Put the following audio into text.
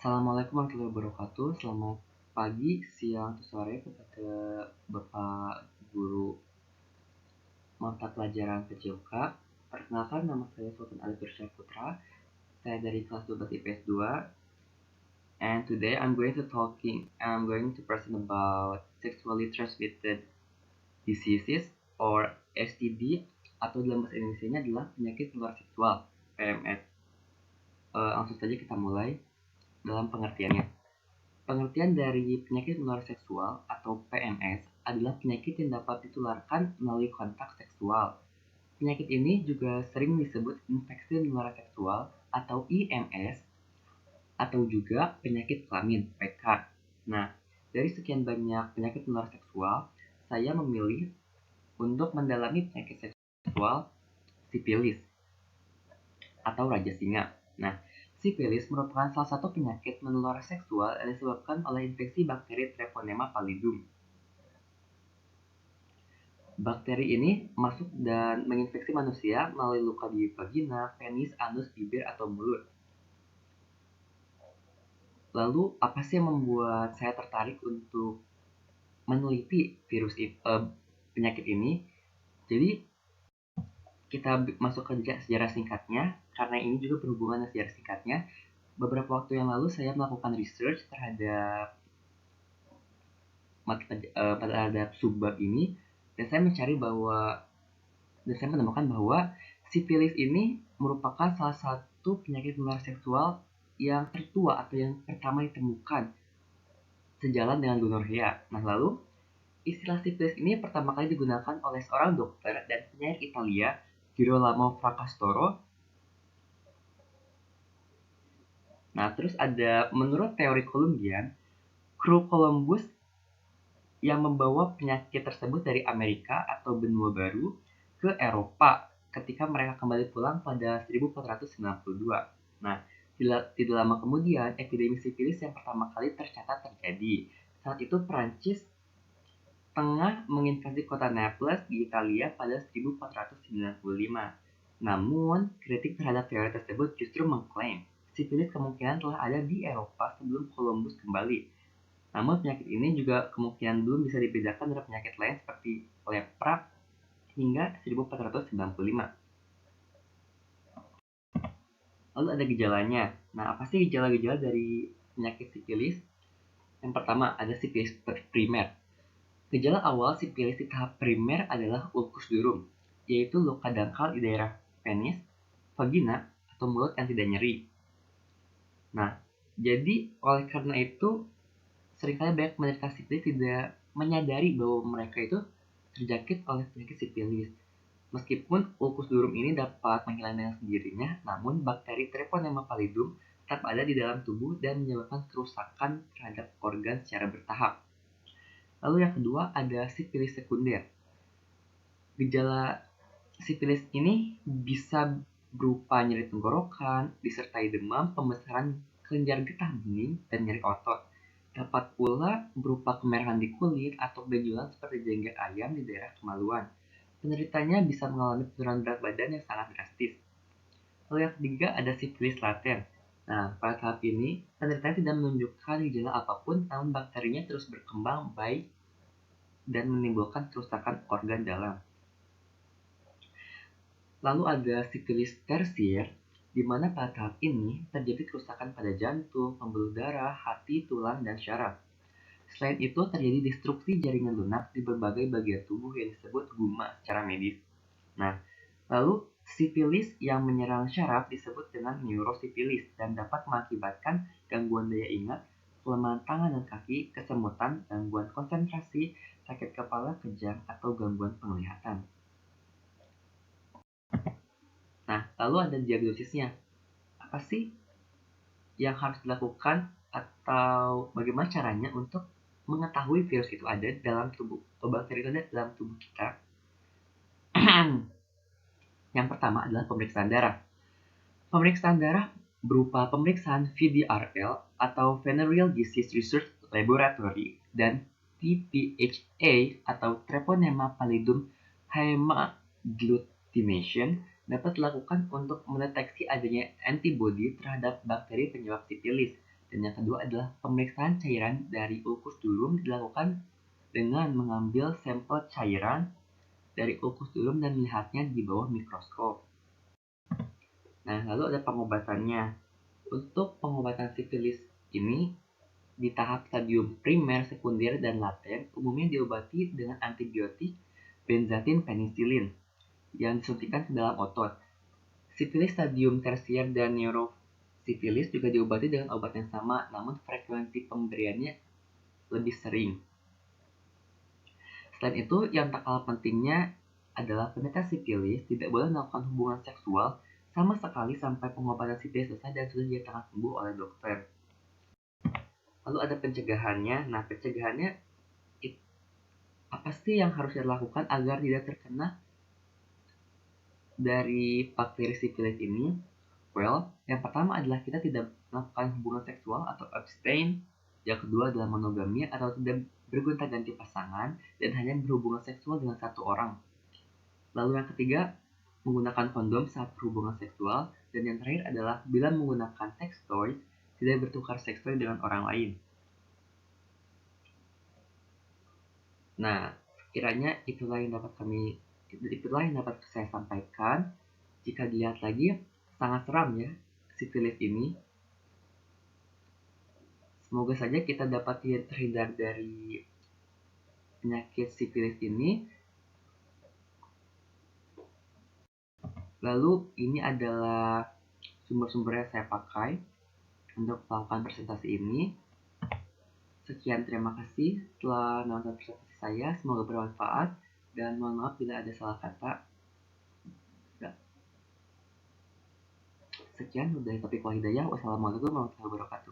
Assalamualaikum warahmatullahi wabarakatuh. Selamat pagi, siang, atau sore kepada Bapak Guru mata pelajaran PJOK. Perkenalkan, nama saya Sultan Ali Putra. Saya dari kelas 12 IPS 2. And today I'm going to present about sexually transmitted diseases or STD, atau dalam bahasa Indonesianya adalah penyakit menular seksual, PMS. Langsung saja kita mulai dalam pengertiannya. Pengertian dari penyakit menular seksual atau PMS adalah penyakit yang dapat ditularkan melalui kontak seksual. Penyakit ini juga sering disebut infeksi menular seksual atau IMS, atau juga penyakit kelamin PK. Nah, dari sekian banyak penyakit menular seksual, saya memilih untuk mendalami penyakit seksual sipilis atau raja singa. Nah, sipilis merupakan salah satu penyakit menular seksual yang disebabkan oleh infeksi bakteri Treponema pallidum. Bakteri ini masuk dan menginfeksi manusia melalui luka di vagina, penis, anus, bibir, atau mulut. Lalu, apa sih yang membuat saya tertarik untuk meneliti penyakit ini? Jadi, kita masuk ke sejarah singkatnya, karena ini juga berhubungan dengan sejarah singkatnya. Beberapa waktu yang lalu saya melakukan research terhadap subbab ini, dan saya menemukan bahwa sipilis ini merupakan salah satu penyakit menular seksual yang tertua atau yang pertama ditemukan, sejalan dengan gonorrea. Nah, lalu istilah sipilis ini pertama kali digunakan oleh seorang dokter dan penyair Italia, Girolamo Fracastoro. Nah, terus ada, menurut teori Columbian, kru Columbus yang membawa penyakit tersebut dari Amerika atau benua baru ke Eropa ketika mereka kembali pulang pada 1492. Nah, tidak lama kemudian epidemi sipilis yang pertama kali tercatat terjadi. Saat itu Prancis tengah menginvasi kota Naples di Italia pada 1495. Namun, kritik terhadap teori tersebut justru mengklaim sipilis kemungkinan telah ada di Eropa sebelum Columbus kembali. Namun penyakit ini juga kemungkinan belum bisa dibedakan dari penyakit lain seperti lepra hingga 1495. Lalu ada gejalanya. Nah, apa sih gejala-gejala dari penyakit sipilis? Yang pertama, ada sipilis primer. Gejala awal sipilis di tahap primer adalah ulcus durum, yaitu luka dangkal di daerah penis, vagina, atau mulut yang tidak nyeri. Nah, jadi oleh karena itu seringkali banyak penderita sipilis tidak menyadari bahwa mereka itu terjangkit oleh penyakit sipilis. Meskipun ulcus durum ini dapat menghilang dengan sendirinya, namun bakteri Treponema pallidum tetap ada di dalam tubuh dan menyebabkan kerusakan terhadap organ secara bertahap. Lalu yang kedua ada sipilis sekunder. Gejala sipilis ini bisa berupa nyeri tenggorokan, disertai demam, pembesaran kelenjar getah bening, dan nyeri otot. Dapat pula berupa kemerahan di kulit atau benjolan seperti jenggot ayam di daerah kemaluan. Penderitanya bisa mengalami penurunan berat badan yang sangat drastis. Lalu yang ketiga ada sipilis laten. Nah, pada tahap ini, penderitanya tidak menunjukkan gejala apapun, namun bakterinya terus berkembang baik dan menimbulkan kerusakan organ dalam. Lalu ada sipilis tersier, di mana pada tahap ini terjadi kerusakan pada jantung, pembuluh darah, hati, tulang, dan syaraf. Selain itu, terjadi destruksi jaringan lunak di berbagai bagian tubuh yang disebut guma secara medis. Nah, lalu sipilis yang menyerang syaraf disebut dengan neurosipilis dan dapat mengakibatkan gangguan daya ingat, kelemahan tangan dan kaki, kesemutan, gangguan konsentrasi, sakit kepala, kejang, atau gangguan penglihatan. Nah, lalu ada diagnosisnya. Apa sih yang harus dilakukan atau bagaimana caranya untuk mengetahui virus itu ada dalam tubuh, atau bakteri itu ada dalam tubuh kita? Yang pertama adalah pemeriksaan darah. Pemeriksaan darah berupa pemeriksaan VDRL atau Venereal Disease Research Laboratory dan TPHA atau Treponema pallidum hemagglutination dapat dilakukan untuk mendeteksi adanya antibodi terhadap bakteri penyebab sipilis. Dan yang kedua adalah pemeriksaan cairan dari ulkus dulum dilakukan dengan mengambil sampel cairan dari ulkus dulum dan melihatnya di bawah mikroskop. Nah, lalu ada pengobatannya. Untuk pengobatan sifilis ini di tahap stadium primer, sekunder, dan laten umumnya diobati dengan antibiotik benzatin penisilin yang disuntikan ke dalam otot. Sifilis stadium tersier dan neurosifilis juga diobati dengan obat yang sama, namun frekuensi pemberiannya lebih sering. Selain itu, yang tak kalah pentingnya adalah penderita sifilis tidak boleh melakukan hubungan seksual sama sekali sampai pengobatan sifilis selesai dan sudah dinyatakan sembuh oleh dokter. Lalu ada pencegahannya. Nah, pencegahannya apa sih yang harus dilakukan agar tidak terkena dari bakteri sifilis ini? Well, yang pertama adalah kita tidak melakukan hubungan seksual atau abstain. Yang kedua adalah monogami atau tidak bergonta-ganti pasangan dan hanya berhubungan seksual dengan satu orang. Lalu yang ketiga, menggunakan kondom saat berhubungan seksual. Dan yang terakhir adalah bila menggunakan sex toys, tidak bertukar sex toy dengan orang lain. Nah, kiranya itulah yang dapat saya sampaikan. Jika dilihat lagi, sangat seram ya sifilis ini. Semoga saja kita dapat terhindar dari penyakit sifilis ini. Lalu ini adalah sumber-sumber yang saya pakai untuk melakukan presentasi ini. Sekian, terima kasih telah menonton presentasi saya. Semoga bermanfaat dan mohon maaf bila ada salah kata. Sekian dari Taufiq Wal Hidayah. Wassalamualaikum warahmatullahi wabarakatuh.